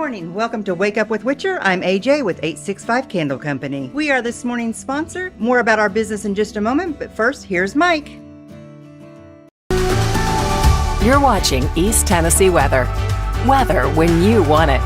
Morning. Welcome to Wake Up with Witcher. I'm AJ with 865 Candle Company. We are this morning's sponsor. More about our business in just a moment, but first, here's Mike. You're watching East Tennessee weather. Weather when you want it.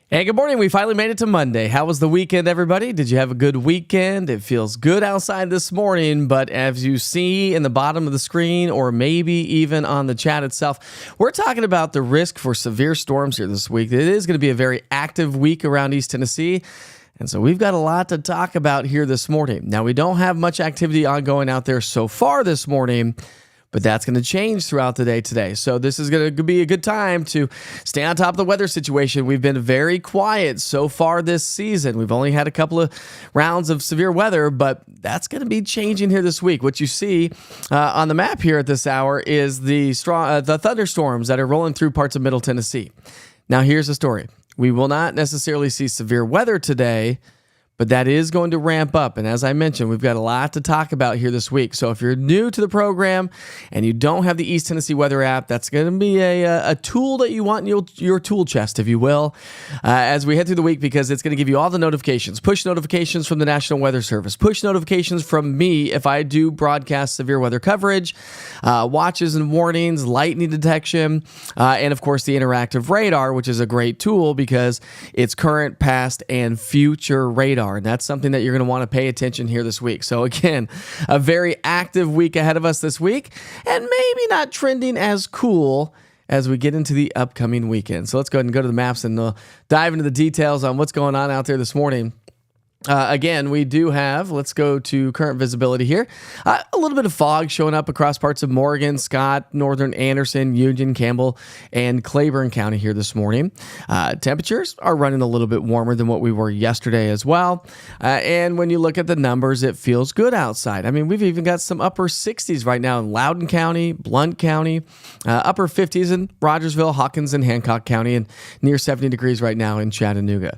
Hey, good morning. We finally made it to Monday. How was the weekend, everybody? Did you have a good weekend? It feels good outside this morning, but as you see in the bottom of the screen or maybe even on the chat itself, we're talking about the risk for severe storms here this week. It is going to be a very active week around East Tennessee, and so we've got a lot to talk about here this morning. Now, we don't have much activity ongoing out there so far this morning, but that's going to change throughout the day today. So this is going to be a good time to stay on top of the weather situation. We've been very quiet so far this season. We've only had a couple of rounds of severe weather, but that's going to be changing here this week. What you see on the map here at this hour is the thunderstorms that are rolling through parts of Middle Tennessee. Now, here's the story. We will not necessarily see severe weather today, but that is going to ramp up. And as I mentioned, we've got a lot to talk about here this week. So if you're new to the program and you don't have the East Tennessee Weather app, that's going to be a tool that you want in your tool chest, if you will, as we head through the week, because it's going to give you all the notifications, push notifications from the National Weather Service, push notifications from me if I do broadcast severe weather coverage, watches and warnings, lightning detection, and of course the interactive radar, which is a great tool because it's current, past, and future radar. And that's something that you're going to want to pay attention here this week. So again, a very active week ahead of us this week, and maybe not trending as cool as we get into the upcoming weekend. So let's go ahead and go to the maps and dive into the details on what's going on out there this morning. Again, we do have, let's go to current visibility here, a little bit of fog showing up across parts of Morgan, Scott, Northern Anderson, Union, Campbell, and Claiborne County here this morning. Temperatures are running a little bit warmer than what we were yesterday as well. And when you look at the numbers, it feels good outside. I mean, we've even got some upper 60s right now in Loudoun County, Blount County, upper 50s in Rogersville, Hawkins, and Hancock County, and near 70 degrees right now in Chattanooga.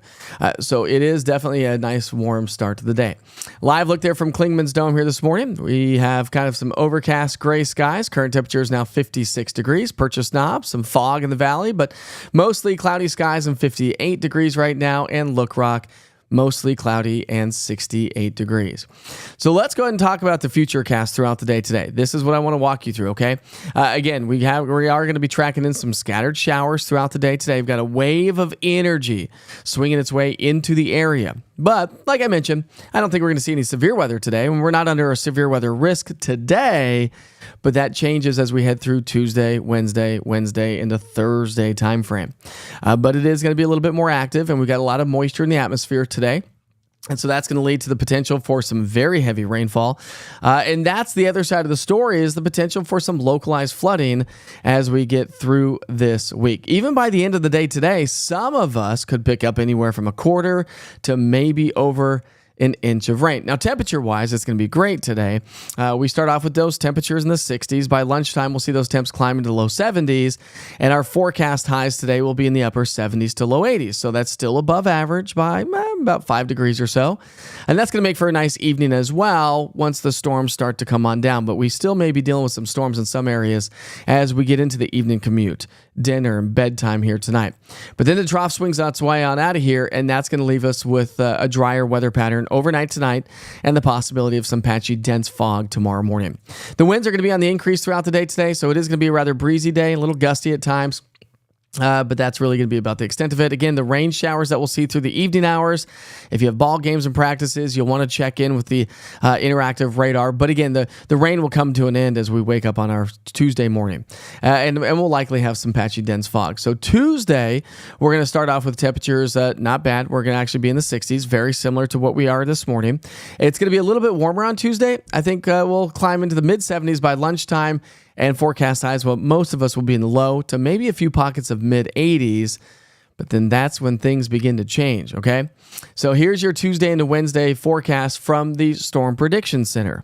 So it is definitely a nice warm start to the day. Live look there from Klingman's Dome here this morning. We have kind of some overcast gray skies. Current temperature is now 56 degrees. Purchase Knob, some fog in the valley, but mostly cloudy skies and 58 degrees right now. And Look Rock, mostly cloudy and 68 degrees. So let's go ahead and talk about the future cast throughout the day today. This is what I want to walk you through, okay? Again, we are going to be tracking in some scattered showers throughout the day today. We've got a wave of energy swinging its way into the area. But like I mentioned, I don't think we're going to see any severe weather today, and we're not under a severe weather risk today, but that changes as we head through Tuesday, Wednesday into Thursday timeframe. But it is going to be a little bit more active, and we've got a lot of moisture in the atmosphere today. And so that's going to lead to the potential for some very heavy rainfall. And that's the other side of the story, is the potential for some localized flooding as we get through this week. Even by the end of the day today, some of us could pick up anywhere from a quarter to maybe over an inch of rain. Now, temperature-wise, it's going to be great today. We start off with those temperatures in the 60s. By lunchtime, we'll see those temps climb into the low 70s, and our forecast highs today will be in the upper 70s to low 80s. So that's still above average by about 5 degrees or so. And that's going to make for a nice evening as well once the storms start to come on down. But we still may be dealing with some storms in some areas as we get into the evening commute, dinner, and bedtime here tonight. But then the trough swings its way on out of here, and that's going to leave us with a drier weather pattern overnight tonight and the possibility of some patchy, dense fog tomorrow morning. The winds are going to be on the increase throughout the day today, so it is going to be a rather breezy day, a little gusty at times. But that's really going to be about the extent of it. Again, the rain showers that we'll see through the evening hours. If you have ball games and practices, you'll want to check in with the interactive radar. But again, the rain will come to an end as we wake up on our Tuesday morning. And we'll likely have some patchy, dense fog. So Tuesday, we're going to start off with temperatures not bad. We're going to actually be in the 60s, very similar to what we are this morning. It's going to be a little bit warmer on Tuesday. I think we'll climb into the mid-70s by lunchtime. And forecast highs, well, most of us will be in the low to maybe a few pockets of mid-80s, but then that's when things begin to change, okay? So here's your Tuesday into Wednesday forecast from the Storm Prediction Center.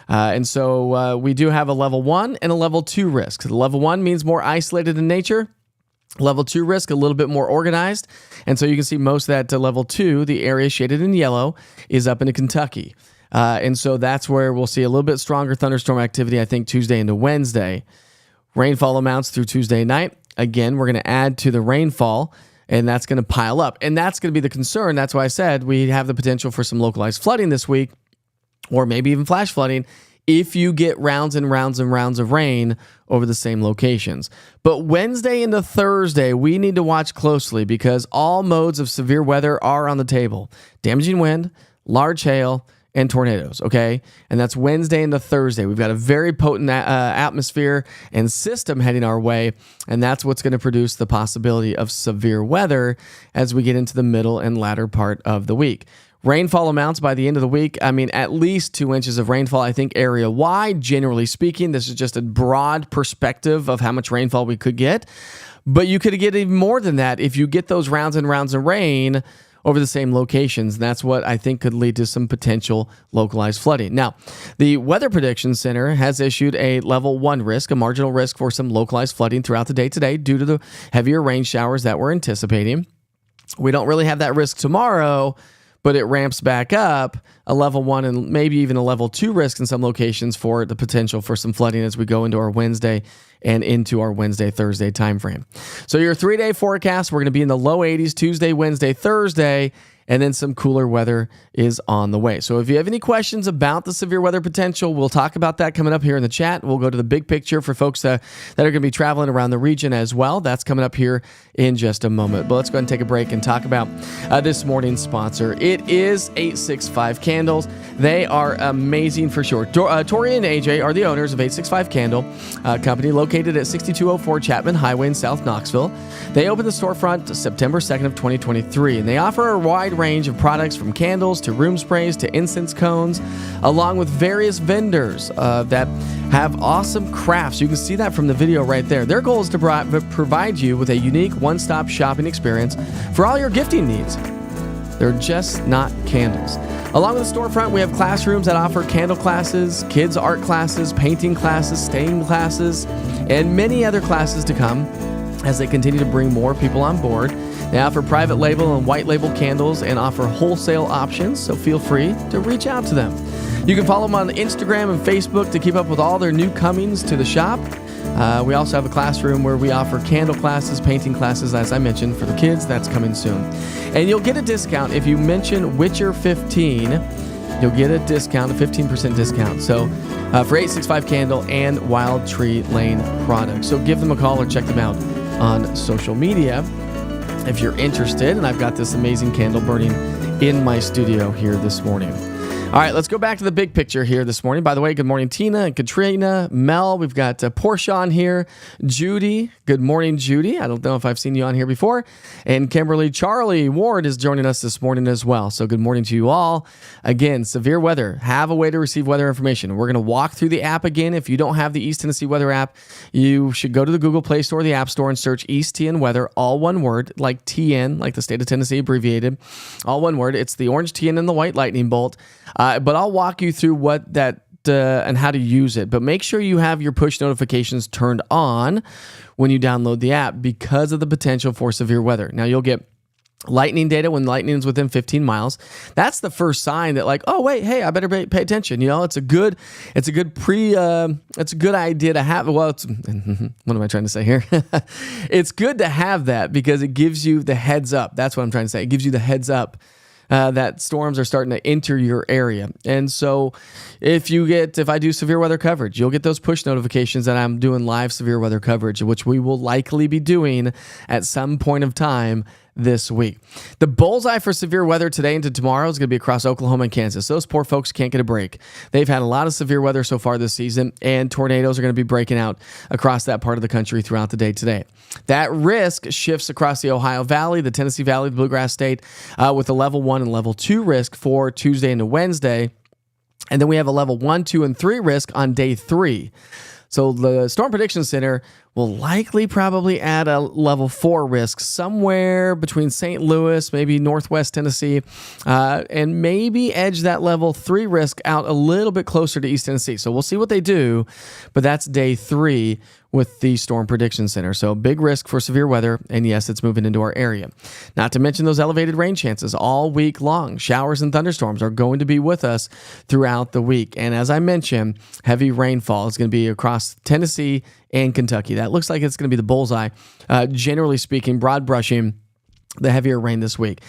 And so we do have a level 1 and a level 2 risk. The level 1 means more isolated in nature. Level 2 risk, a little bit more organized. And so you can see most of that level 2, the area shaded in yellow, is up into Kentucky. And so that's where we'll see a little bit stronger thunderstorm activity, I think, Tuesday into Wednesday. Rainfall amounts through Tuesday night. Again, we're going to add to the rainfall, and that's going to pile up. And that's going to be the concern. That's why I said we have the potential for some localized flooding this week, or maybe even flash flooding, if you get rounds and rounds and rounds of rain over the same locations. But Wednesday into Thursday, we need to watch closely because all modes of severe weather are on the table. Damaging wind, large hail, and tornadoes, okay? And that's Wednesday into Thursday. We've got a very potent atmosphere and system heading our way, and that's what's going to produce the possibility of severe weather as we get into the middle and latter part of the week. Rainfall amounts by the end of the week, at least 2 inches of rainfall, I think, area-wide, generally speaking. This is just a broad perspective of how much rainfall we could get. But you could get even more than that if you get those rounds and rounds of rain over the same locations. And that's what I think could lead to some potential localized flooding. Now, the Weather Prediction Center has issued a level 1 risk, a marginal risk for some localized flooding throughout the day today due to the heavier rain showers that we're anticipating. We don't really have that risk tomorrow, but it ramps back up a level 1 and maybe even a level 2 risk in some locations for the potential for some flooding as we go into our Wednesday and into our Wednesday-Thursday timeframe. So your 3-day forecast, we're going to be in the low 80s Tuesday, Wednesday, Thursday, and then some cooler weather is on the way. So if you have any questions about the severe weather potential, we'll talk about that coming up here in the chat. We'll go to the big picture for folks that are going to be traveling around the region as well. That's coming up here in just a moment. But let's go ahead and take a break and talk about this morning's sponsor. It is 865 Candles. They are amazing for sure. Tori and AJ are the owners of 865 Candle, a company located at 6204 Chapman Highway in South Knoxville. They opened the storefront September 2nd of 2023, and they offer a wide range of products from candles to room sprays to incense cones, along with various vendors that have awesome crafts. You can see that from the video right there. Their goal is to provide you with a unique one-stop shopping experience for all your gifting needs. They're just not candles. Along with the storefront, we have classrooms that offer candle classes, kids art classes, painting classes, staining classes, and many other classes to come as they continue to bring more people on board. They offer private label and white label candles and offer wholesale options, so feel free to reach out to them. You can follow them on Instagram and Facebook to keep up with all their new comings to the shop. We also have a classroom where we offer candle classes, painting classes, as I mentioned, for the kids. That's coming soon. And you'll get a discount if you mention Witcher15. You'll get a discount, a 15% discount. So for 865 Candle and Wild Tree Lane products. So give them a call or check them out on social media if you're interested. And I've got this amazing candle burning in my studio here this morning. All right, let's go back to the big picture here this morning. By the way, good morning, Tina and Katrina, Mel. We've got Portia on here. Judy, good morning, Judy. I don't know if I've seen you on here before. And Kimberly, Charlie Ward is joining us this morning as well. So good morning to you all. Again, severe weather. Have a way to receive weather information. We're going to walk through the app again. If you don't have the East Tennessee Weather app, you should go to the Google Play Store or the App Store and search East TN Weather, all one word, like TN, like the state of Tennessee abbreviated, all one word. It's the orange TN and the white lightning bolt. But I'll walk you through what that and how to use it. But make sure you have your push notifications turned on when you download the app because of the potential for severe weather. Now, you'll get lightning data when lightning is within 15 miles. That's the first sign that, like, oh wait, hey, I better pay attention. You know, it's a good idea to have. Well, what am I trying to say here? It's good to have that because it gives you the heads up. That's what I'm trying to say. It gives you the heads up that storms are starting to enter your area. And so if I do severe weather coverage, you'll get those push notifications that I'm doing live severe weather coverage, which we will likely be doing at some point of time this week. The bullseye for severe weather today into tomorrow is going to be across Oklahoma and Kansas. Those poor folks can't get a break. They've had a lot of severe weather so far this season, and tornadoes are going to be breaking out across that part of the country throughout the day today. That risk shifts across the Ohio Valley, the Tennessee Valley, the Bluegrass State, with a level 1 and level 2 risk for Tuesday into Wednesday. And then we have a level 1, 2, and 3 risk on day 3. So the Storm Prediction Center will likely probably add a level 4 risk somewhere between St. Louis, maybe Northwest Tennessee, and maybe edge that level 3 risk out a little bit closer to East Tennessee. So we'll see what they do, but that's day 3 with the Storm Prediction Center. So big risk for severe weather, and yes, it's moving into our area. Not to mention those elevated rain chances all week long. Showers and thunderstorms are going to be with us throughout the week. And as I mentioned, heavy rainfall is going to be across Tennessee and Kentucky. That looks like it's going to be the bullseye. Generally speaking, broad brushing, the heavier rain this week.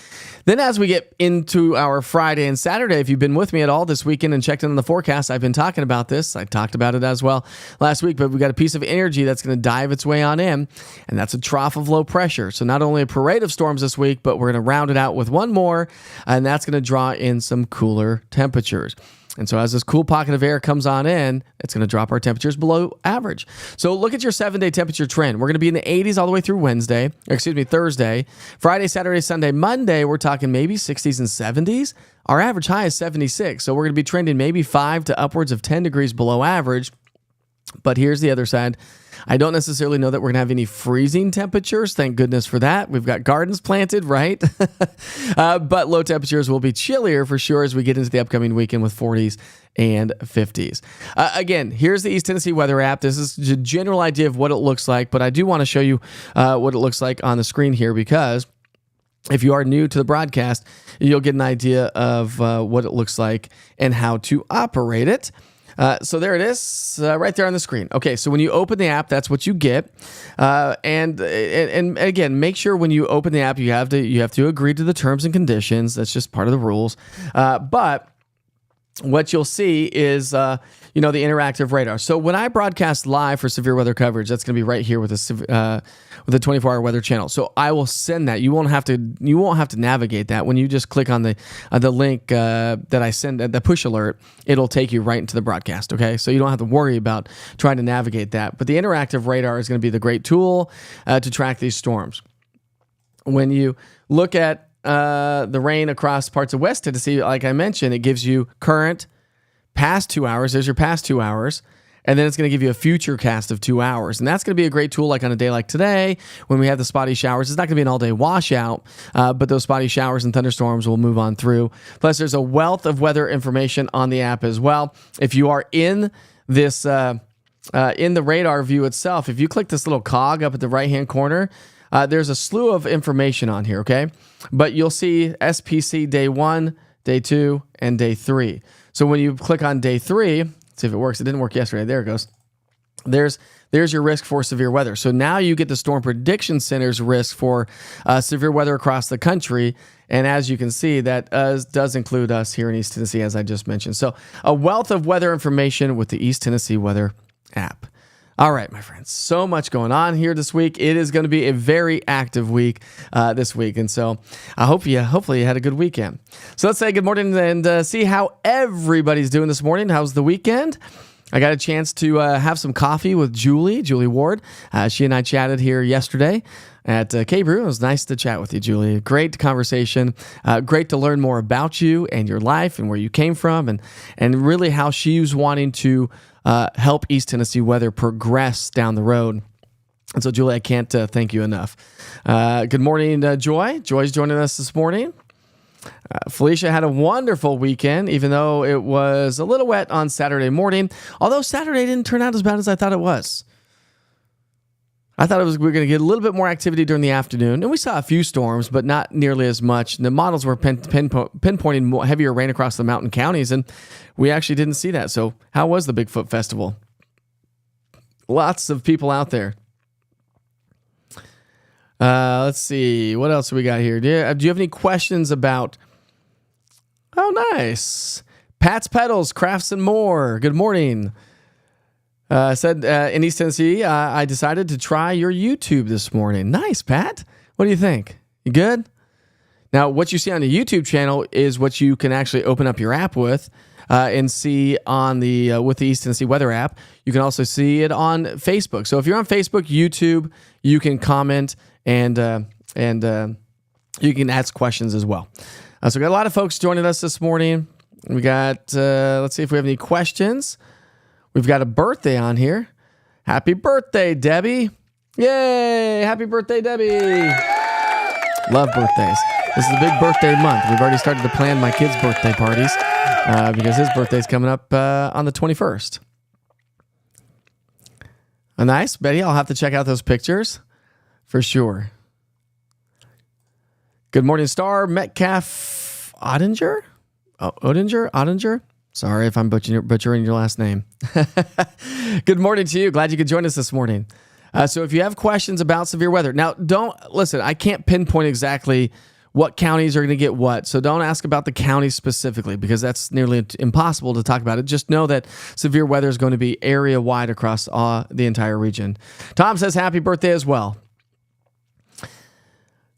Then as we get into our Friday and Saturday, if you've been with me at all this weekend and checked in on the forecast, I've been talking about this. I talked about it as well last week, but we got a piece of energy that's going to dive its way on in, and that's a trough of low pressure. So not only a parade of storms this week, but we're going to round it out with one more, and that's going to draw in some cooler temperatures. And so as this cool pocket of air comes on in, it's going to drop our temperatures below average. So look at your 7-day temperature trend. We're going to be in the 80s all the way through Thursday. Friday, Saturday, Sunday, Monday, we're talking maybe 60s and 70s. Our average high is 76. So we're going to be trending maybe 5 to upwards of 10 degrees below average. But here's the other side. I don't necessarily know that we're going to have any freezing temperatures. Thank goodness for that. We've got gardens planted, right? But low temperatures will be chillier for sure as we get into the upcoming weekend with 40s and 50s. Again, here's the East Tennessee weather app. This is a general idea of what it looks like, but I do want to show you what it looks like on the screen here, because if you are new to the broadcast, you'll get an idea of what it looks like and how to operate it. So there it is, right there on the screen. Okay, so when you open the app, that's what you get. And again, make sure when you open the app, you have to agree to the terms and conditions. That's just part of the rules. But what you'll see is, the interactive radar. So when I broadcast live for severe weather coverage, that's going to be right here with the 24-hour weather channel. So I will send that. You won't have to navigate that. When you just click on the link that I send, the push alert, it'll take you right into the broadcast. Okay, so you don't have to worry about trying to navigate that. But the interactive radar is going to be the great tool to track these storms. When you look at the rain across parts of West Tennessee, like I mentioned, it gives you current, past 2 hours. There's your past 2 hours. And then it's going to give you a future cast of 2 hours. And that's going to be a great tool like on a day like today when we have the spotty showers. It's not going to be an all-day washout, but those spotty showers and thunderstorms will move on through. Plus, there's a wealth of weather information on the app as well. If you are in this, in the radar view itself, if you click this little cog up at the right-hand corner, there's a slew of information on here, okay? But you'll see SPC day 1, day 2, and day 3. So when you click on day 3, let's see if it works. It didn't work yesterday. There it goes. There's your risk for severe weather. So now you get the Storm Prediction Center's risk for severe weather across the country. And as you can see, that does include us here in East Tennessee, as I just mentioned. So a wealth of weather information with the East Tennessee Weather app. All right, my friends, so much going on here this week. It is going to be a very active week this week. And so I hopefully you had a good weekend. So let's say good morning and see how everybody's doing this morning. How's the weekend? I got a chance to have some coffee with Julie Ward. She and I chatted here yesterday at K-Brew. It was nice to chat with you, Julie. Great conversation. Great to learn more about you and your life and where you came from and really how she's wanting to help East Tennessee weather progress down the road. And so, Julie, I can't thank you enough. Good morning, Joy. Joy's joining us this morning. Felicia had a wonderful weekend, even though it was a little wet on Saturday morning. Although Saturday didn't turn out as bad as I thought it was. I thought we were going to get a little bit more activity during the afternoon, and we saw a few storms, but not nearly as much. The models were pinpointing more heavier rain across the mountain counties, and we actually didn't see that. So how was the Bigfoot Festival? Lots of people out there. Let's see. What else do we got here? Do you have any questions about... Oh, nice. Pat's Pedals, Crafts and More. Good morning. Said in East Tennessee, I decided to try your YouTube this morning. Nice, Pat. What do you think? You good? Now, what you see on the YouTube channel is what you can actually open up your app with and see on the with the East Tennessee Weather app. You can also see it on Facebook. So if you're on Facebook, YouTube, you can comment and you can ask questions as well. So we got a lot of folks joining us this morning. We got, let's see if we have any questions. We've got a birthday on here. Happy birthday, Debbie. Yay. Happy birthday, Debbie. Love birthdays. This is a big birthday month. We've already started to plan my kids' birthday parties because his birthday's coming up on the 21st. Nice. Betty, I'll have to check out those pictures for sure. Good morning, Star. Metcalf Odinger? Odinger? Sorry if I'm butchering your last name. Good morning to you. Glad you could join us this morning. So if you have questions about severe weather, now listen, I can't pinpoint exactly what counties are going to get what. So don't ask about the county specifically because that's nearly impossible to talk about it. Just know that severe weather is going to be area wide across the entire region. Tom says happy birthday as well.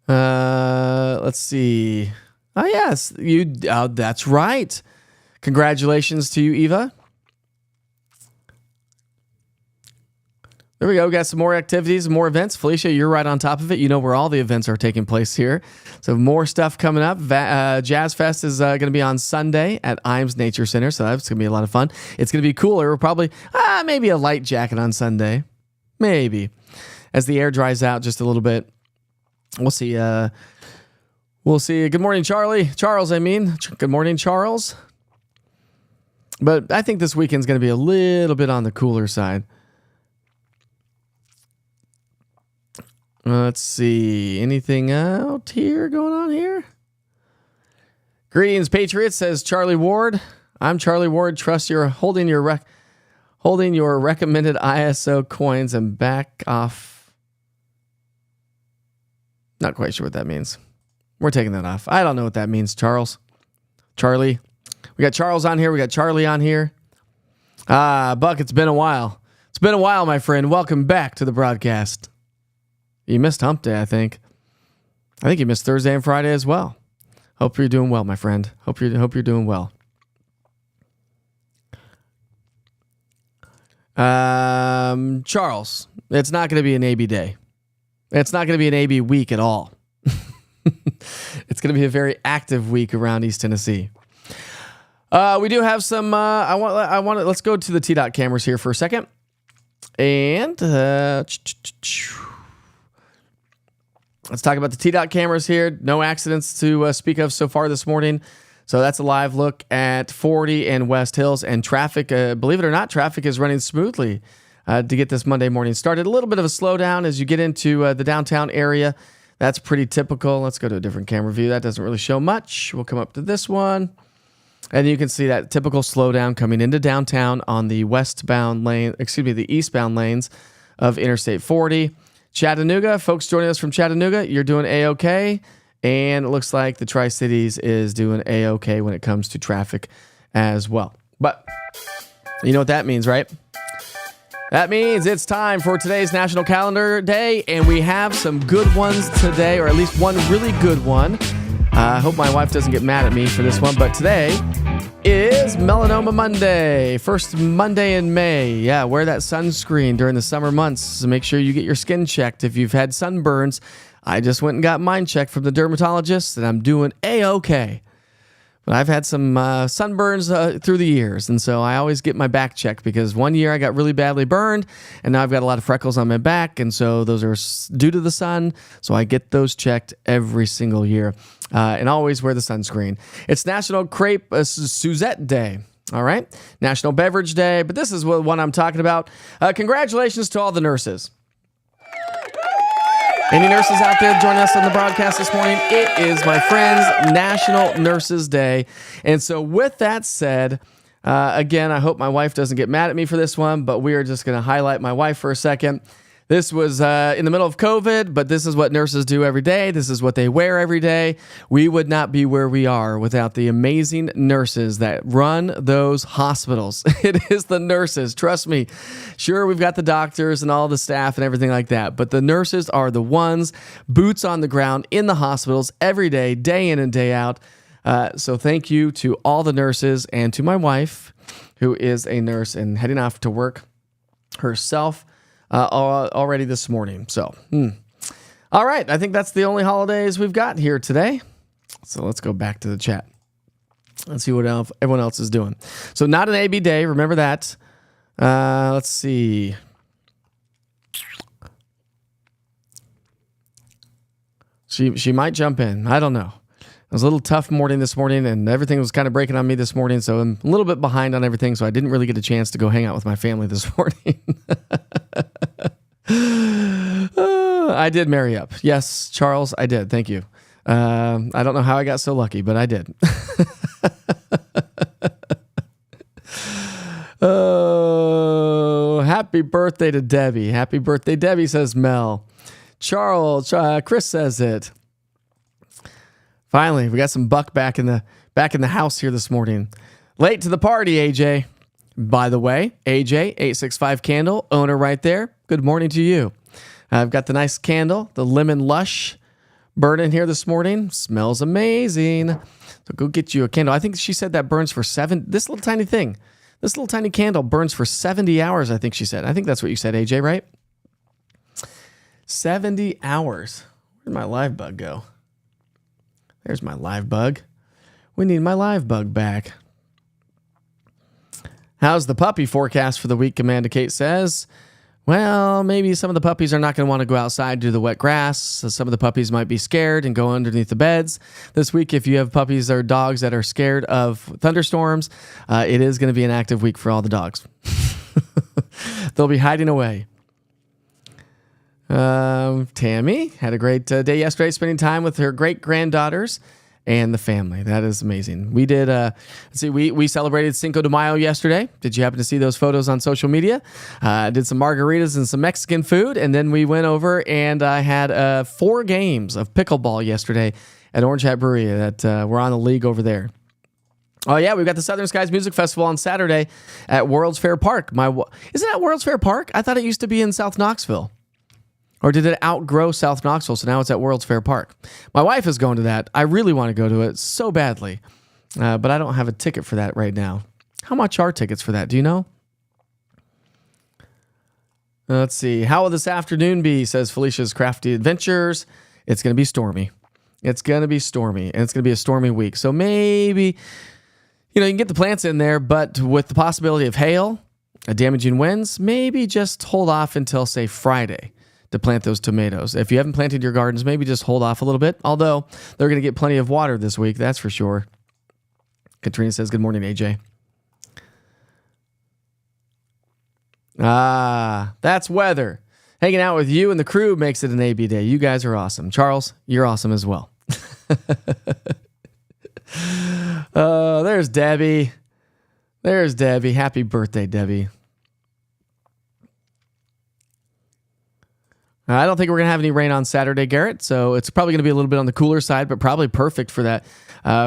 Let's see. Oh, yes. That's right. Congratulations to you, Eva. There we go. Got some more activities, more events. Felicia, you're right on top of it. You know where all the events are taking place here. So more stuff coming up. Jazz Fest is going to be on Sunday at Imes Nature Center. So that's going to be a lot of fun. It's going to be cooler. We're probably maybe a light jacket on Sunday. Maybe. As the air dries out just a little bit. We'll see. We'll see. Good morning, Charles, I mean. Good morning, Charles. But I think this weekend's going to be a little bit on the cooler side. Let's see. Anything out here going on here? Greetings, Patriots, says Charlie Ward. I'm Charlie Ward. Trust you're holding your recommended ISO coins and back off. Not quite sure what that means. We're taking that off. I don't know what that means, Charlie. We got Charles on here. We got Charlie on here. Buck, it's been a while. It's been a while, my friend. Welcome back to the broadcast. You missed Hump Day, I think. I think you missed Thursday and Friday as well. Hope you're doing well, my friend. Hope you're doing well. Charles, it's not going to be an AB day. It's not going to be an AB week at all. It's going to be a very active week around East Tennessee. We do have some. Let's go to the T-Dot cameras here for a second, and let's talk about the T-Dot cameras here. No accidents to speak of so far this morning. So that's a live look at 40 and West Hills, and traffic. Believe it or not, traffic is running smoothly to get this Monday morning started. A little bit of a slowdown as you get into the downtown area. That's pretty typical. Let's go to a different camera view. That doesn't really show much. We'll come up to this one. And you can see that typical slowdown coming into downtown on the the eastbound lanes of Interstate 40. Chattanooga, folks joining us from Chattanooga, you're doing A-OK. And it looks like the Tri-Cities is doing A-OK when it comes to traffic as well. But you know what that means, right? That means it's time for today's National Calendar Day, and we have some good ones today, or at least one really good one. I hope my wife doesn't get mad at me for this one, but today is Melanoma Monday, first Monday in May. Yeah, wear that sunscreen during the summer months, so make sure you get your skin checked if you've had sunburns. I just went and got mine checked from the dermatologist, and I'm doing A-OK. But I've had some sunburns through the years, and so I always get my back checked because one year I got really badly burned, and now I've got a lot of freckles on my back, and so those are due to the sun, so I get those checked every single year, and always wear the sunscreen. It's National Crepe Suzette Day. All right, National Beverage Day, but this is what I'm talking about. Congratulations to all the nurses. Any nurses out there joining us on the broadcast this morning? It is, my friends, National Nurses Day. And so with that said, again, I hope my wife doesn't get mad at me for this one, but we are just going to highlight my wife for a second. This was in the middle of COVID, but this is what nurses do every day. This is what they wear every day. We would not be where we are without the amazing nurses that run those hospitals. It is the nurses, trust me. Sure, we've got the doctors and all the staff and everything like that, but the nurses are the ones, boots on the ground in the hospitals every day, day in and day out. So thank you to all the nurses and to my wife, who is a nurse and heading off to work herself already this morning. So, all right. I think that's the only holidays we've got here today. So let's go back to the chat. Let's see what everyone else is doing. So not an AB day. Remember that. Let's see. She might jump in. I don't know. It was a little tough morning this morning, and everything was kind of breaking on me this morning, so I'm a little bit behind on everything, so I didn't really get a chance to go hang out with my family this morning. I did marry up. Yes, Charles, I did. Thank you. I don't know how I got so lucky, but I did. Oh, happy birthday to Debbie. Happy birthday, Debbie, says Mel. Charles, Chris says it. Finally, we got some buck back in the house here this morning. Late to the party, AJ. By the way, AJ, 865 Candle, owner right there. Good morning to you. I've got the nice candle, the Lemon Lush, burning here this morning. Smells amazing. So go get you a candle. I think she said that burns for this little tiny thing. This little tiny candle burns for 70 hours, I think she said. I think that's what you said, AJ, right? 70 hours. Where'd my live bug go? There's my live bug. We need my live bug back. How's the puppy forecast for the week, Amanda Kate says? Well, maybe some of the puppies are not going to want to go outside to the wet grass. So some of the puppies might be scared and go underneath the beds. This week, if you have puppies or dogs that are scared of thunderstorms, it is going to be an active week for all the dogs. They'll be hiding away. Tammy had a great day yesterday, spending time with her great-granddaughters and the family. That is amazing. We did, we celebrated Cinco de Mayo yesterday. Did you happen to see those photos on social media? Did some margaritas and some Mexican food, and then we went over and I had 4 games of pickleball yesterday at Orange Hat Brewery that we're on the league over there. Oh, yeah, we've got the Southern Skies Music Festival on Saturday at World's Fair Park. Isn't that World's Fair Park? I thought it used to be in South Knoxville. Or did it outgrow South Knoxville, so now it's at World's Fair Park? My wife is going to that. I really want to go to it so badly, but I don't have a ticket for that right now. How much are tickets for that? Do you know? Let's see. How will this afternoon be, says Felicia's Crafty Adventures. It's going to be stormy. It's going to be stormy, and it's going to be a stormy week. So maybe, you can get the plants in there, but with the possibility of hail, damaging winds, maybe just hold off until, say, Friday to plant those tomatoes. If you haven't planted your gardens, maybe just hold off a little bit. Although they're going to get plenty of water this week, that's for sure. Katrina says, good morning, AJ. That's weather. Hanging out with you and the crew makes it an AB day. You guys are awesome. Charles, you're awesome as well. There's Debbie. There's Debbie. Happy birthday, Debbie. I don't think we're going to have any rain on Saturday, Garrett, so it's probably going to be a little bit on the cooler side, but probably perfect for that,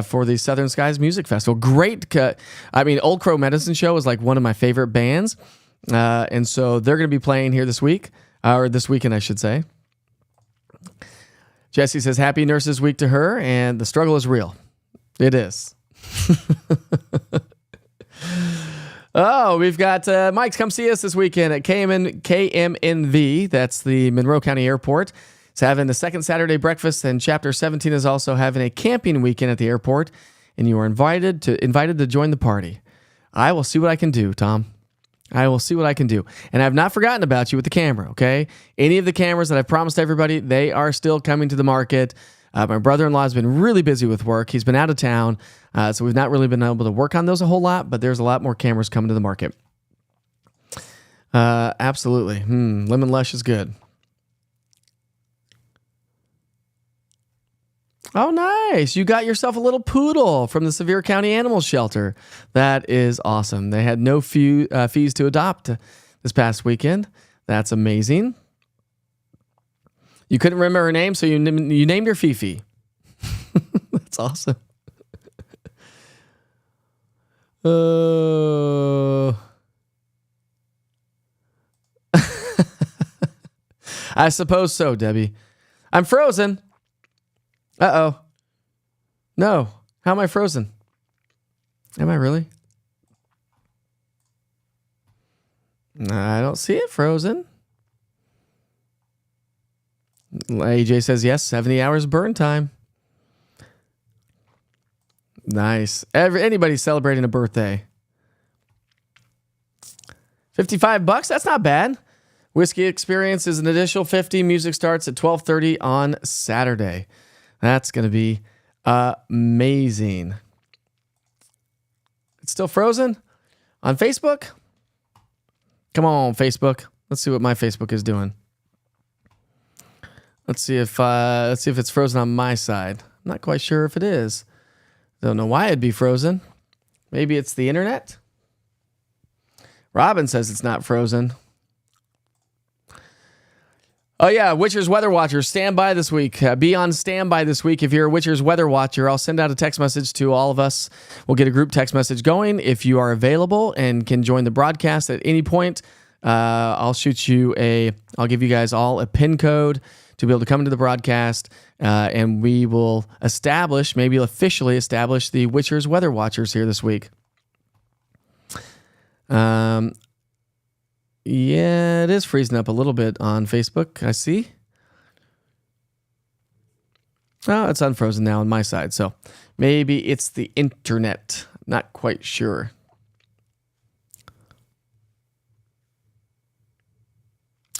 for the Southern Skies Music Festival. Great. Old Crow Medicine Show is like one of my favorite bands, and so they're going to be playing here this week, or this weekend, I should say. Jesse says, happy Nurses Week to her, and the struggle is real. It is. Oh, we've got Mike's come see us this weekend at KMNV. That's the Monroe County Airport. It's having the second Saturday breakfast, and Chapter 17 is also having a camping weekend at the airport, and you are invited to join the party. I will see what I can do, Tom. I will see what I can do. And I've not forgotten about you with the camera, okay? Any of the cameras that I've promised everybody, they are still coming to the market. My brother-in-law has been really busy with work. He's been out of town, so we've not really been able to work on those a whole lot, but there's a lot more cameras coming to the market. Absolutely. Lemon Lush is good. Oh, nice. You got yourself a little poodle from the Sevier County Animal Shelter. That is awesome. They had no fees to adopt this past weekend. That's amazing. You couldn't remember her name, so you named her Fifi. That's awesome. I suppose so, Debbie. I'm frozen. Uh-oh. No. How am I frozen? Am I really? I don't see it frozen. AJ says yes, 70 hours burn time. Nice. Anybody celebrating a birthday. $55, that's not bad. Whiskey Experience is an additional 50. Music starts at 12:30 on Saturday. That's going to be amazing. It's still frozen on Facebook? Come on, Facebook. Let's see what my Facebook is doing. Let's see if it's frozen on my side. I'm not quite sure if it is. Don't know why it'd be frozen. Maybe it's the internet. Robin says it's not frozen. Oh, yeah, Witcher's Weather Watcher, standby this week. Be on standby this week. If you're a Witcher's Weather Watcher, I'll send out a text message to all of us. We'll get a group text message going. If you are available and can join the broadcast at any point, I'll give you guys all a PIN code to be able to come into the broadcast, and we will maybe officially establish the Witcher's Weather Watchers here this week. Yeah, it is freezing up a little bit on Facebook, I see. Oh, it's unfrozen now on my side, so maybe it's the internet. Not quite sure. I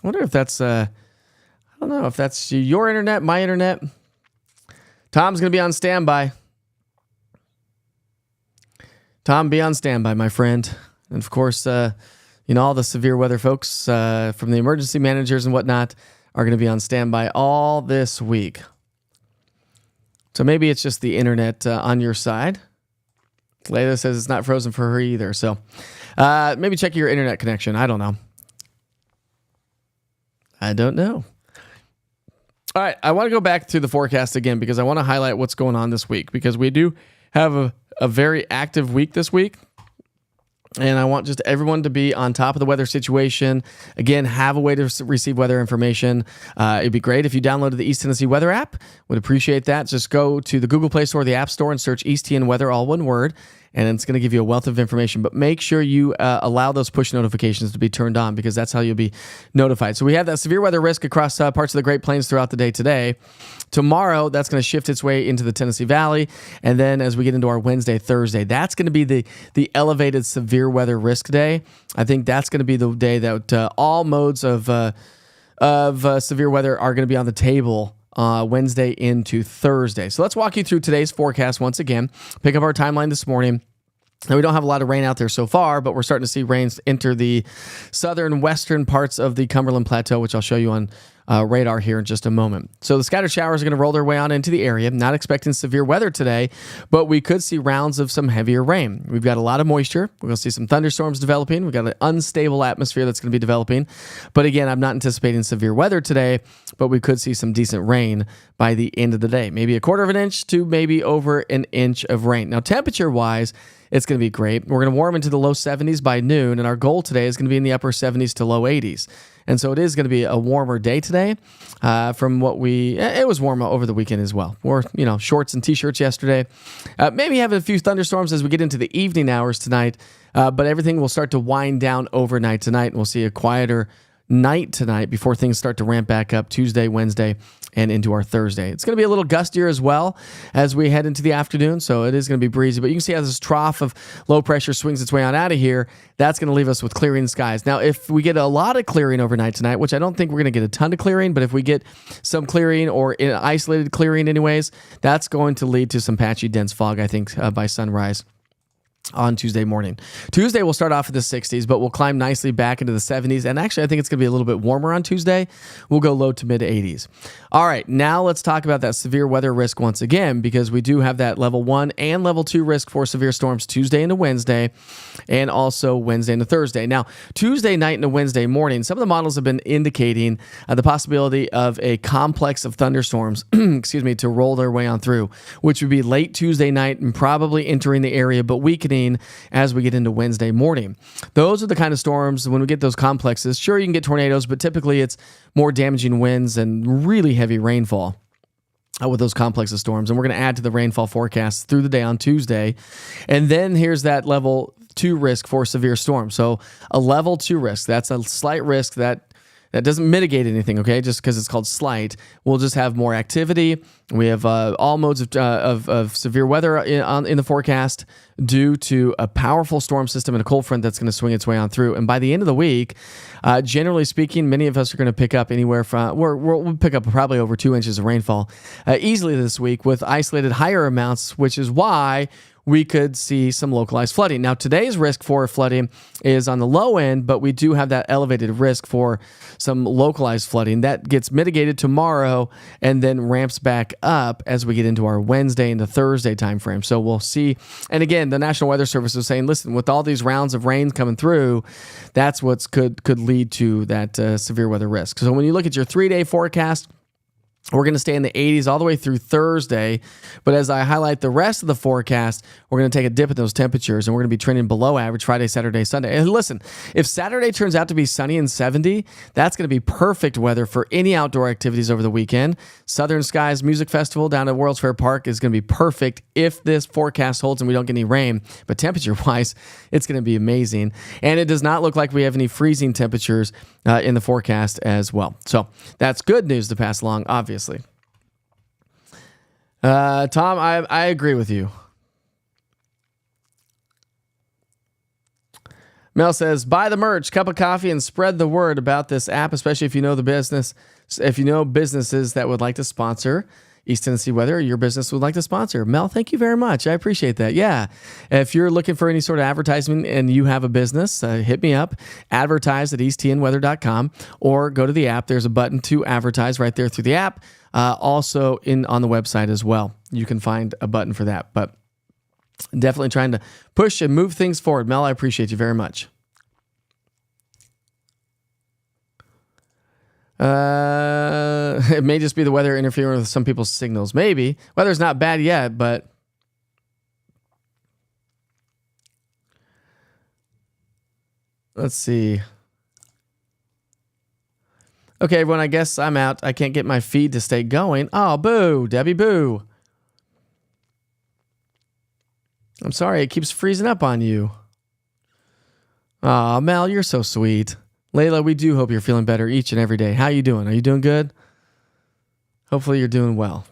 wonder if that's, I don't know if that's your internet, my internet. Tom's going to be on standby. Tom, be on standby, my friend. And of course, all the severe weather folks from the emergency managers and whatnot are going to be on standby all this week. So maybe it's just the internet on your side. Layla says it's not frozen for her either. So maybe check your internet connection. I don't know. All right. I want to go back to the forecast again because I want to highlight what's going on this week because we do have a very active week this week. And I want just everyone to be on top of the weather situation. Again, have a way to receive weather information. It'd be great if you downloaded the East Tennessee Weather app. Would appreciate that. Just go to the Google Play Store or the App Store and search East TN Weather, all one word, and it's going to give you a wealth of information. But make sure you allow those push notifications to be turned on because that's how you'll be notified. So we have that severe weather risk across parts of the Great Plains throughout the day today. Tomorrow, that's going to shift its way into the Tennessee Valley. And then as we get into our Wednesday, Thursday, that's going to be the elevated severe weather risk day. I think that's going to be the day that all modes of severe weather are going to be on the table Wednesday into Thursday. So let's walk you through today's forecast once again. Pick up our timeline this morning. Now, we don't have a lot of rain out there so far, but we're starting to see rains enter the southern western parts of the Cumberland Plateau, which I'll show you on radar here in just a moment. So the scattered showers are going to roll their way on into the area. Not expecting severe weather today, but we could see rounds of some heavier rain. We've got a lot of moisture. We're going to see some thunderstorms developing. We've got an unstable atmosphere that's going to be developing. But again, I'm not anticipating severe weather today, but we could see some decent rain by the end of the day. Maybe a quarter of an inch to maybe over an inch of rain. Now, temperature-wise, it's going to be great. We're going to warm into the low 70s by noon, and our goal today is going to be in the upper 70s to low 80s. And so it is going to be a warmer day today from what it was warm over the weekend as well. Wore, shorts and t-shirts yesterday. Maybe having a few thunderstorms as we get into the evening hours tonight, but everything will start to wind down overnight tonight, and we'll see a quieter night tonight before things start to ramp back up Tuesday, Wednesday, and into our Thursday. It's going to be a little gustier as well as we head into the afternoon, so it is going to be breezy. But you can see how this trough of low pressure swings its way on out of here. That's going to leave us with clearing skies. Now, if we get a lot of clearing overnight tonight, which I don't think we're going to get a ton of clearing, but if we get some clearing or an isolated clearing anyways, that's going to lead to some patchy, dense fog, I think, by sunrise on Tuesday morning. Tuesday, we'll start off in the 60s, but we'll climb nicely back into the 70s. And actually, I think it's going to be a little bit warmer on Tuesday. We'll go low to mid 80s. All right, now let's talk about that severe weather risk once again, because we do have that level 1 and level 2 risk for severe storms Tuesday into Wednesday, and also Wednesday into Thursday. Now, Tuesday night into Wednesday morning, some of the models have been indicating the possibility of a complex of thunderstorms, to roll their way on through, which would be late Tuesday night and probably entering the area, but weakening as we get into Wednesday morning. Those are the kind of storms, when we get those complexes, sure, you can get tornadoes, but typically it's more damaging winds and really heavy rainfall with those complex of storms. And we're going to add to the rainfall forecast through the day on Tuesday. And then here's that level 2 risk for severe storms. So a level 2 risk, that's a slight risk that That doesn't mitigate anything, okay? Just because it's called slight. We'll just have more activity. We have all modes of severe weather in the forecast due to a powerful storm system and a cold front that's going to swing its way on through. And by the end of the week, generally speaking, many of us are going to pick up anywhere from, we'll pick up probably over 2 inches of rainfall easily this week with isolated higher amounts, which is why we could see some localized flooding. Now, today's risk for flooding is on the low end, but we do have that elevated risk for some localized flooding. That gets mitigated tomorrow and then ramps back up as we get into our Wednesday into Thursday timeframe. So we'll see. And again, the National Weather Service is saying, listen, with all these rounds of rain coming through, that's what could lead to that severe weather risk. So when you look at your 3-day forecast, we're going to stay in the 80s all the way through Thursday. But as I highlight the rest of the forecast, we're going to take a dip in those temperatures and we're going to be trending below average Friday, Saturday, Sunday. And listen, if Saturday turns out to be sunny and 70, that's going to be perfect weather for any outdoor activities over the weekend. Southern Skies Music Festival down at World's Fair Park is going to be perfect if this forecast holds and we don't get any rain. But temperature-wise, it's going to be amazing. And it does not look like we have any freezing temperatures in the forecast as well. So that's good news to pass along, obviously. Tom, I agree with you. Mel says, buy the merch, cup of coffee, and spread the word about this app, especially if you know the business. If you know businesses that would like to sponsor East Tennessee Weather, or your business would like to sponsor. Mel, thank you very much. I appreciate that. Yeah. If you're looking for any sort of advertisement and you have a business, hit me up, advertise at easttnweather.com, or go to the app. There's a button to advertise right there through the app. Also on the website as well. You can find a button for that. But definitely trying to push and move things forward. Mel, I appreciate you very much. It may just be the weather interfering with some people's signals. Maybe. Weather's not bad yet, but let's see. Okay, everyone, I guess I'm out. I can't get my feed to stay going. Oh, boo, Debbie, boo. I'm sorry, it keeps freezing up on you. Aw, Mel, you're so sweet. Layla, we do hope you're feeling better each and every day. How you doing? Are you doing good? Hopefully you're doing well.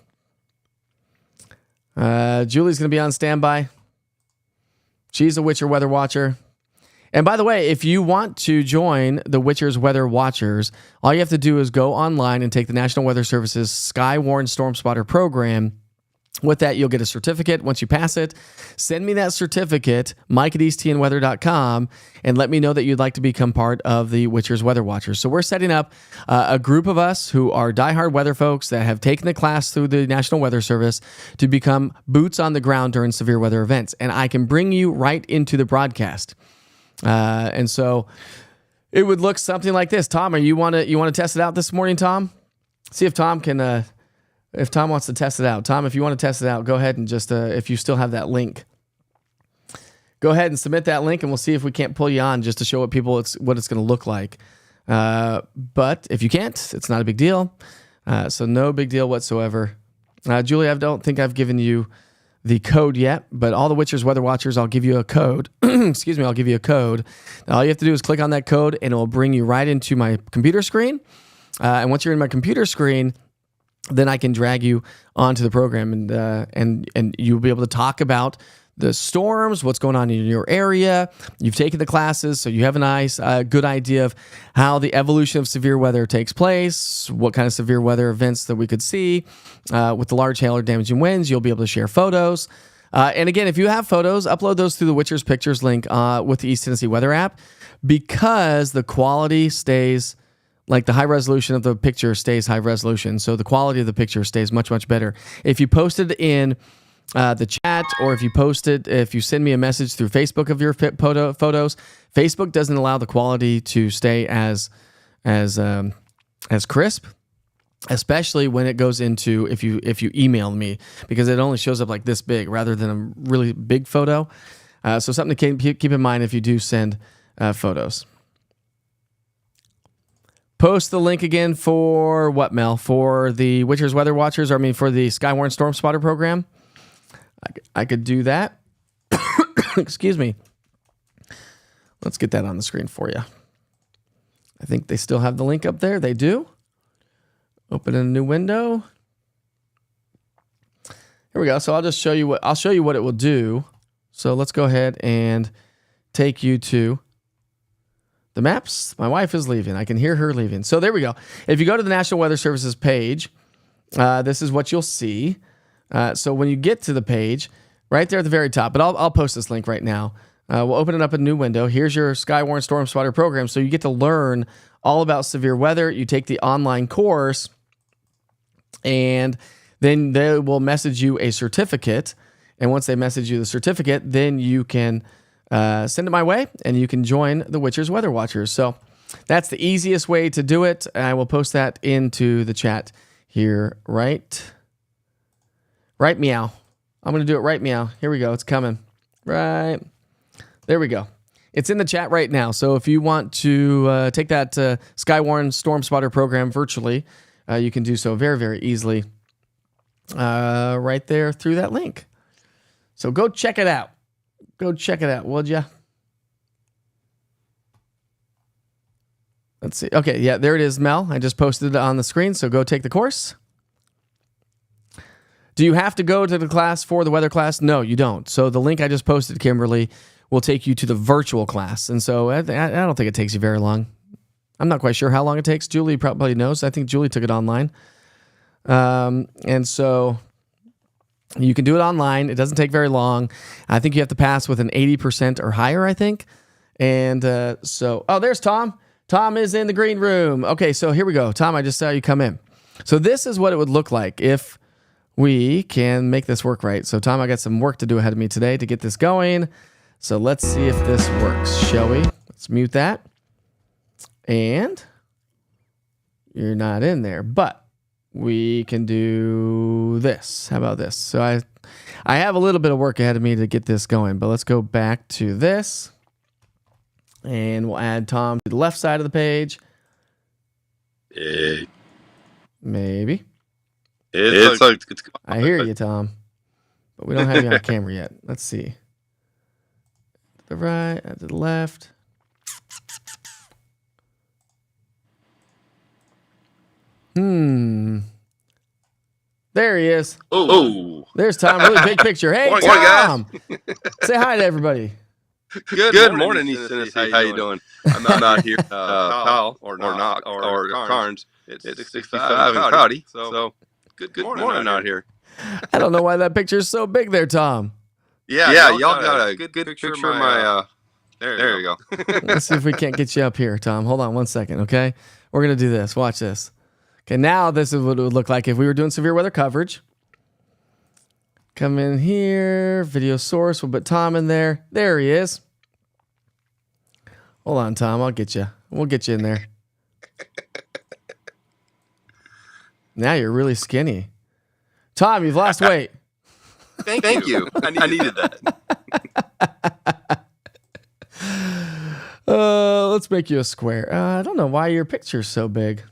Julie's going to be on standby. She's a Witcher Weather Watcher. And by the way, if you want to join the Witcher's Weather Watchers, all you have to do is go online and take the National Weather Service's Skywarn Storm Spotter program. With that, you'll get a certificate. Once you pass it, send me that certificate, mike@easttnweather.com, and let me know that you'd like to become part of the Witcher's Weather Watchers. So we're setting up a group of us who are diehard weather folks that have taken the class through the National Weather Service to become boots on the ground during severe weather events. And I can bring you right into the broadcast. And so it would look something like this. Tom, you want to test it out this morning, Tom? See if Tom can... If Tom wants to test it out. Tom, if you want to test it out, go ahead and just, if you still have that link, go ahead and submit that link and we'll see if we can't pull you on just to show what it's going to look like. But if you can't, it's not a big deal. So no big deal whatsoever. Julie, I don't think I've given you the code yet, but all the Witcher's Weather Watchers, I'll give you a code. Excuse me, I'll give you a code. All you have to do is click on that code and it will bring you right into my computer screen. And once you're in my computer screen, then I can drag you onto the program and you'll be able to talk about the storms, what's going on in your area. You've taken the classes, so you have a nice, good idea of how the evolution of severe weather takes place, what kind of severe weather events that we could see. With the large hail or damaging winds, you'll be able to share photos. And again, if you have photos, upload those through the Witcher's Pictures link with the East Tennessee Weather app, because the quality stays... Like the high resolution of the picture stays high resolution. So the quality of the picture stays much, much better. If you post it in the chat, or if you send me a message through Facebook of your photos, Facebook doesn't allow the quality to stay as crisp, especially when it goes into, if you email me, because it only shows up like this big rather than a really big photo. So something to keep in mind if you do send photos. Post the link again for what, Mel? For the Witcher's Weather Watchers, or for the Skywarn Storm Spotter program? I could do that. Excuse me. Let's get that on the screen for you. I think they still have the link up there. They do. Open a new window. Here we go. So I'll show you what it will do. So let's go ahead and take you to the maps. My wife is leaving. I can hear her leaving. So there we go. If you go to the National Weather Service's page, this is what you'll see. So when you get to the page, right there at the very top, but I'll post this link right now. We'll open it up a new window. Here's your Skywarn Storm Spotter program. So you get to learn all about severe weather. You take the online course, and then they will message you a certificate. And once they message you the certificate, then you can send it my way, and you can join the Witchers Weather Watchers. So that's the easiest way to do it. I will post that into the chat here, right meow. I'm going to do it right meow. Here we go. It's coming. Right. There we go. It's in the chat right now. So if you want to take that Skywarn Storm Spotter program virtually, you can do so very, very easily right there through that link. So go check it out. Go check it out, would ya? Let's see. Okay, yeah, there it is, Mel. I just posted it on the screen, so go take the course. Do you have to go to the class for the weather class? No, you don't. So the link I just posted, Kimberly, will take you to the virtual class. And so I don't think it takes you very long. I'm not quite sure how long it takes. Julie probably knows. I think Julie took it online. And so you can do it online. It doesn't take very long. I think you have to pass with an 80% or higher, I think. And there's Tom. Tom is in the green room. Okay, so here we go. Tom, I just saw you come in. So this is what it would look like if we can make this work right. So Tom, I got some work to do ahead of me today to get this going. So let's see if this works, shall we? Let's mute that. And you're not in there, but we can do this. How about this? So I have a little bit of work ahead of me to get this going, but let's go back to this. And we'll add Tom to the left side of the page. Maybe. I hear you, Tom. But we don't have you on camera yet. Let's see. To the right, to the left. There he is. Oh. There's Tom. Really big picture. Hey, Morning, Tom. Say hi to everybody. Good morning, East Tennessee. How you doing? I'm out here, Powell, or Carnes. It's 65 and cloudy. So good morning out here. I don't know why that picture is so big there, Tom. Yeah, y'all got a good picture of my. There you go. Let's see if we can't get you up here, Tom. Hold on 1 second, okay? We're going to do this. Watch this. Okay, now this is what it would look like if we were doing severe weather coverage. Come in here, video source. We'll put Tom in there. There he is. Hold on, Tom. I'll get you. We'll get you in there. Now you're really skinny. Tom, you've lost weight. Thank you. I needed that. Let's make you a square. I don't know why your picture's so big.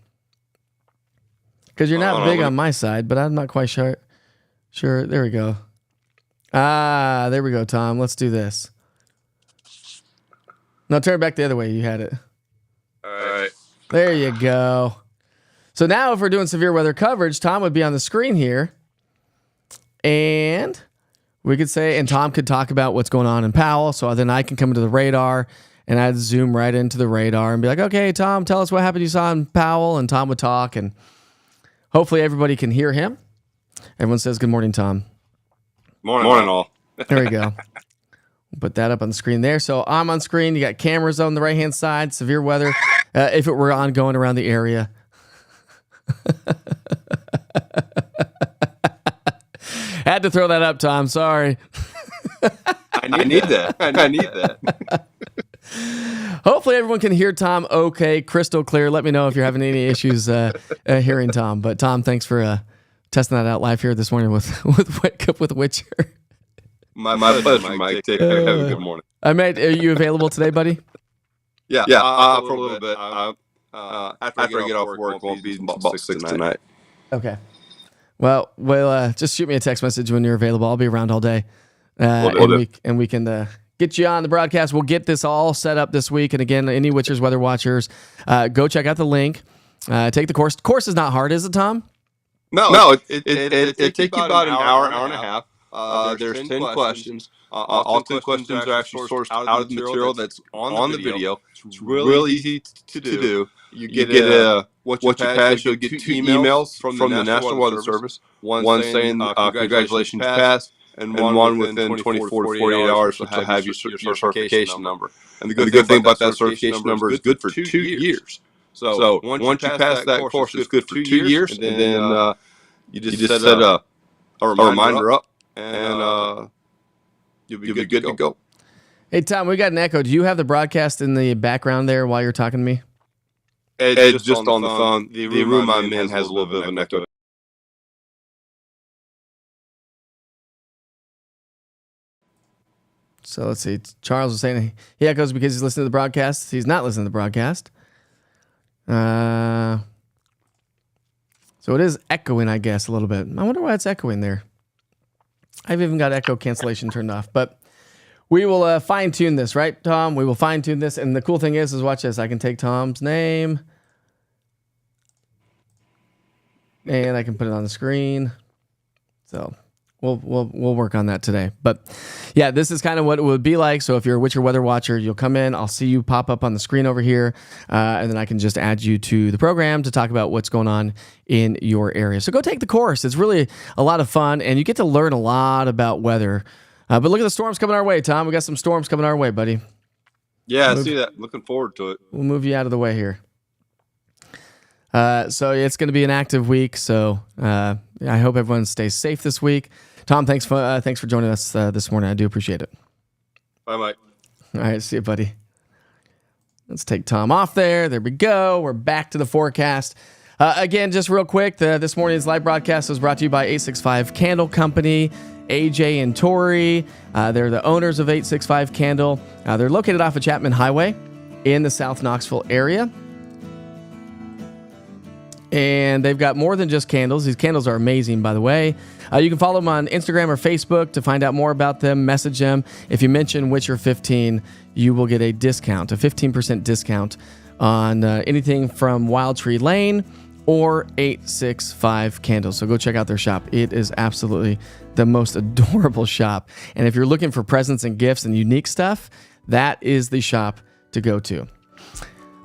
Because you're not big on my side, but I'm not quite sure. Sure, there we go. There we go, Tom. Let's do this. No, turn it back the other way. You had it. All right. There you go. So now if we're doing severe weather coverage, Tom would be on the screen here. And we could say, and Tom could talk about what's going on in Powell. So then I can come into the radar and I'd zoom right into the radar and be like, okay, Tom, tell us what happened you saw in Powell. And Tom would talk, and hopefully everybody can hear him. Everyone says, good morning, Tom. Morning all. There we go. We'll put that up on the screen there. So I'm on screen. You got cameras on the right-hand side, severe weather, if it were ongoing around the area. Had to throw that up, Tom. Sorry. I need that. I need that. Hopefully everyone can hear Tom okay, crystal clear. Let me know if you're having any issues hearing Tom. But Tom, thanks for testing that out live here this morning with Wake Up with Witcher. My pleasure, Mike. Have a good morning. Are you available today, buddy? Yeah, for a little bit. After I get off work, won't be about 6 tonight. Okay. Well, just shoot me a text message when you're available. I'll be around all day, and we can get you on the broadcast. We'll get this all set up this week. And again, any Witchers Weather Watchers, go check out the link. Take the course. Course is not hard, is it, Tom? No, it takes you about an hour and a half. There's 10 questions. All 10 questions are actually sourced out of the material that's on the video. It's real easy to do. You get once you pass, you'll get 2 emails from the National Weather Service. One saying congratulations, passed, and one within 24 to 48 hours will have your certification number. And the good thing about that certification number is good for 2 years. So once you pass that course, it's good for 2 years, and then you just set a reminder up, and you'll be good to go. Hey, Tom, we got an echo. Do you have the broadcast in the background there while you're talking to me? It's just on the phone. The room I'm in has a little bit of an echo. So let's see. Charles was saying he echoes because he's listening to the broadcast. He's not listening to the broadcast. So it is echoing, I guess, a little bit. I wonder why it's echoing there. I've even got echo cancellation turned off, but we will fine tune this, right, Tom? We will fine tune this. And the cool thing is watch this. I can take Tom's name and I can put it on the screen. So we'll work on that today. But yeah, this is kind of what it would be like. So if you're a Witcher Weather Watcher, you'll come in. I'll see you pop up on the screen over here, and then I can just add you to the program to talk about what's going on in your area. So go take the course. It's really a lot of fun, and you get to learn a lot about weather. But look at the storms coming our way, Tom. We got some storms coming our way, buddy. Yeah, I see that. Looking forward to it. We'll move you out of the way here. So it's going to be an active week. So I hope everyone stays safe this week. Tom, thanks for joining us this morning. I do appreciate it. Bye, Mike. All right, see you, buddy. Let's take Tom off there. There we go. We're back to the forecast. Again, just real quick, this morning's live broadcast was brought to you by 865 Candle Company, AJ and Tori. They're the owners of 865 Candle. They're located off of Chapman Highway in the South Knoxville area. And they've got more than just candles. These candles are amazing, by the way. You can follow them on Instagram or Facebook to find out more about them. Message them. If you mention Witcher15, you will get a discount, a 15% discount on anything from Wild Tree Lane or 865 Candles. So go check out their shop. It is absolutely the most adorable shop. And if you're looking for presents and gifts and unique stuff, that is the shop to go to.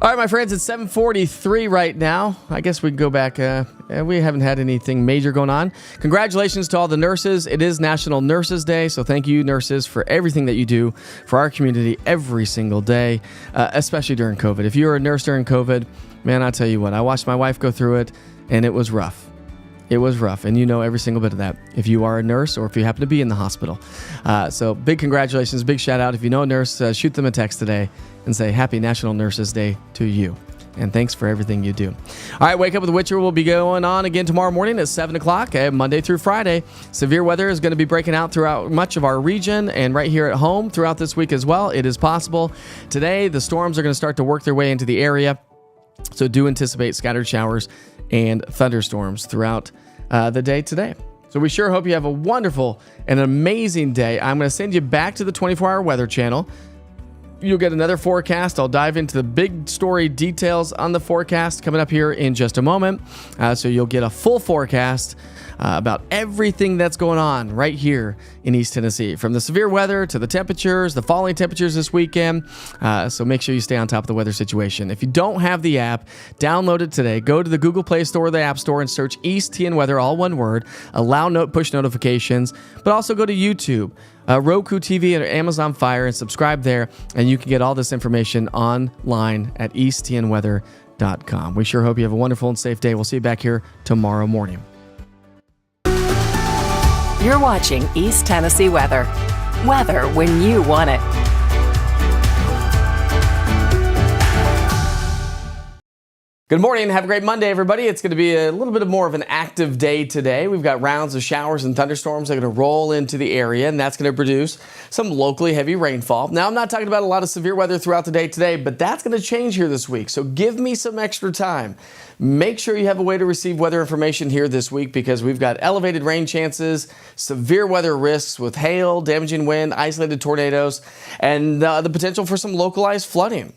All right, my friends, it's 7:43 right now. I guess we can go back. We haven't had anything major going on. Congratulations to all the nurses. It is National Nurses Day, so thank you, nurses, for everything that you do for our community every single day, especially during COVID. If you were a nurse during COVID, man, I'll tell you what, I watched my wife go through it, and it was rough. It was rough, and you know every single bit of that if you are a nurse or if you happen to be in the hospital. So big congratulations, big shout out. If you know a nurse, shoot them a text today and say Happy National Nurses Day to you. And thanks for everything you do. All right, Wake Up with the Witcher will be going on again tomorrow morning at 7 o'clock, Monday through Friday. Severe weather is going to be breaking out throughout much of our region and right here at home throughout this week as well. It is possible. Today, the storms are going to start to work their way into the area. So do anticipate scattered showers and thunderstorms throughout the day today. So we sure hope you have a wonderful and amazing day. I'm going to send you back to the 24-hour weather channel. You'll get another forecast. I'll dive into the big story details on the forecast coming up here in just a moment. So you'll get a full forecast about everything that's going on right here in East Tennessee, from the severe weather to the temperatures, the falling temperatures this weekend. So make sure you stay on top of the weather situation. If you don't have the app, download it today. Go to the Google Play Store or the App Store and search East TN Weather, all one word. Allow push notifications, but also go to YouTube, Roku TV, and Amazon Fire and subscribe there, and you can get all this information online at easttnweather.com. We sure hope you have a wonderful and safe day. We'll see you back here tomorrow morning. You're watching East Tennessee Weather. Weather when you want it. Good morning. Have a great Monday, everybody. It's going to be a little bit more of an active day today. We've got rounds of showers and thunderstorms that are going to roll into the area, and that's going to produce some locally heavy rainfall. Now, I'm not talking about a lot of severe weather throughout the day today, but that's going to change here this week. So give me some extra time. Make sure you have a way to receive weather information here this week because we've got elevated rain chances, severe weather risks with hail, damaging wind, isolated tornadoes, and the potential for some localized flooding.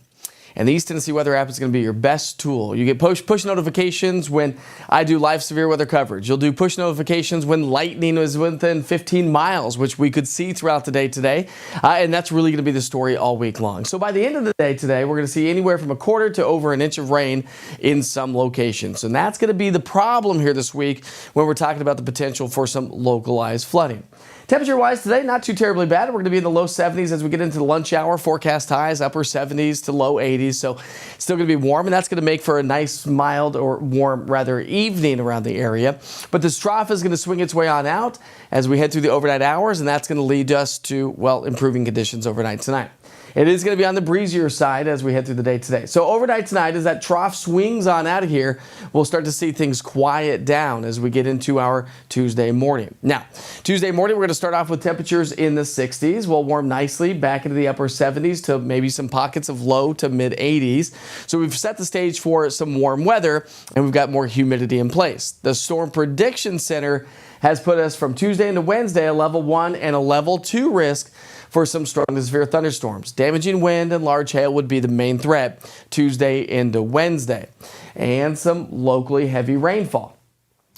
And the East Tennessee Weather app is going to be your best tool. You get push notifications when I do live severe weather coverage. You'll do push notifications when lightning is within 15 miles, which we could see throughout the day today. And that's really going to be the story all week long. So by the end of the day today, we're going to see anywhere from a quarter to over an inch of rain in some locations. And that's going to be the problem here this week when we're talking about the potential for some localized flooding. Temperature-wise today, not too terribly bad. We're going to be in the low 70s as we get into the lunch hour. Forecast highs, upper 70s to low 80s. So still going to be warm, and that's going to make for a nice, mild, or warm, rather, evening around the area. But this trough is going to swing its way on out as we head through the overnight hours, and that's going to lead us to, well, improving conditions overnight tonight. It is going to be on the breezier side as we head through the day today. So overnight tonight, as that trough swings on out of here, we'll start to see things quiet down as we get into our Tuesday morning. Now, Tuesday morning, we're going to start off with temperatures in the 60s. We'll warm nicely back into the upper 70s to maybe some pockets of low to mid 80s. So we've set the stage for some warm weather, and we've got more humidity in place. The Storm Prediction Center has put us from Tuesday into Wednesday a level 1 and a level 2 risk for some strong to severe thunderstorms. Damaging wind and large hail would be the main threat Tuesday into Wednesday, and some locally heavy rainfall.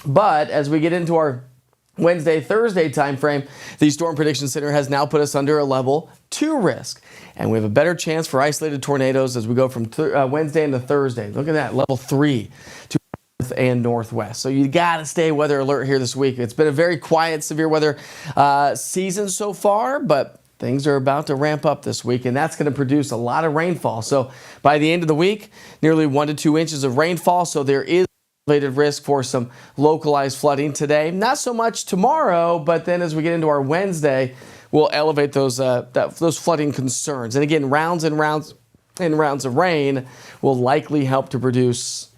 But as we get into our Wednesday, Thursday timeframe, the Storm Prediction Center has now put us under a level 2 risk, and we have a better chance for isolated tornadoes as we go from Wednesday into Thursday. Look at that, level 3 to and northwest. So you got to stay weather alert here this week. It's been a very quiet severe weather season so far, but things are about to ramp up this week, and that's going to produce a lot of rainfall. So by the end of the week, nearly 1 to 2 inches of rainfall. So there is elevated risk for some localized flooding today. Not so much tomorrow, but then as we get into our Wednesday, we'll elevate those flooding concerns. And again, rounds and rounds of rain will likely help to produce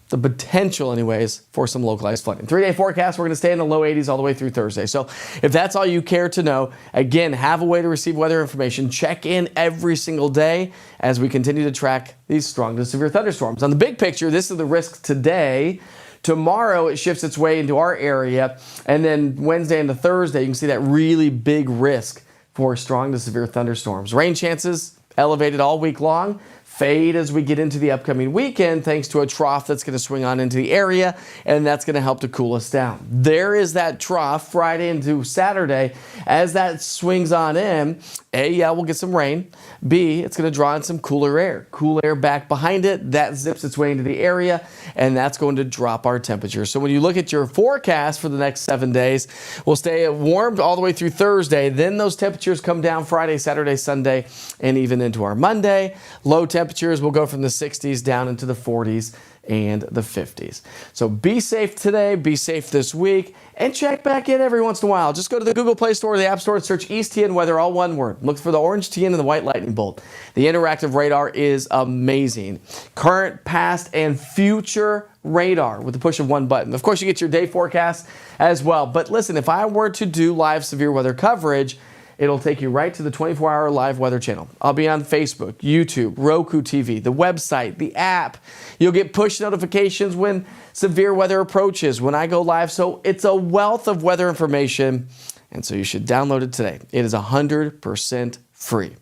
the potential, anyways, for some localized flooding. 3-day forecast, we're going to stay in the low 80s all the way through Thursday. So if that's all you care to know, again, have a way to receive weather information. Check in every single day as we continue to track these strong to severe thunderstorms. On the big picture, this is the risk today. Tomorrow, it shifts its way into our area. And then Wednesday into Thursday, you can see that really big risk for strong to severe thunderstorms. Rain chances elevated all week long. Fade as we get into the upcoming weekend thanks to a trough that's going to swing on into the area, and that's going to help to cool us down. There is that trough Friday into Saturday. As that swings on in, A, yeah, we'll get some rain. B, it's going to draw in some cooler air. Cool air back behind it, that zips its way into the area, and that's going to drop our temperature. So when you look at your forecast for the next 7 days, we'll stay warm all the way through Thursday. Then those temperatures come down Friday, Saturday, Sunday, and even into our Monday. Low temperatures will go from the 60s down into the 40s and the 50s. So be safe today, be safe this week, and check back in every once in a while. Just go to the Google Play Store or the App Store and search East TN Weather, all one word. Look for the orange TN and the white lightning bolt. The interactive radar is amazing. Current, past, and future radar with the push of one button. Of course, you get your day forecast as well. But listen, if I were to do live severe weather coverage, it'll take you right to the 24-hour live weather channel. I'll be on Facebook, YouTube, Roku TV, the website, the app. You'll get push notifications when severe weather approaches, when I go live. So it's a wealth of weather information, and so you should download it today. It is 100% free.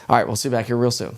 All right, we'll see you back here real soon.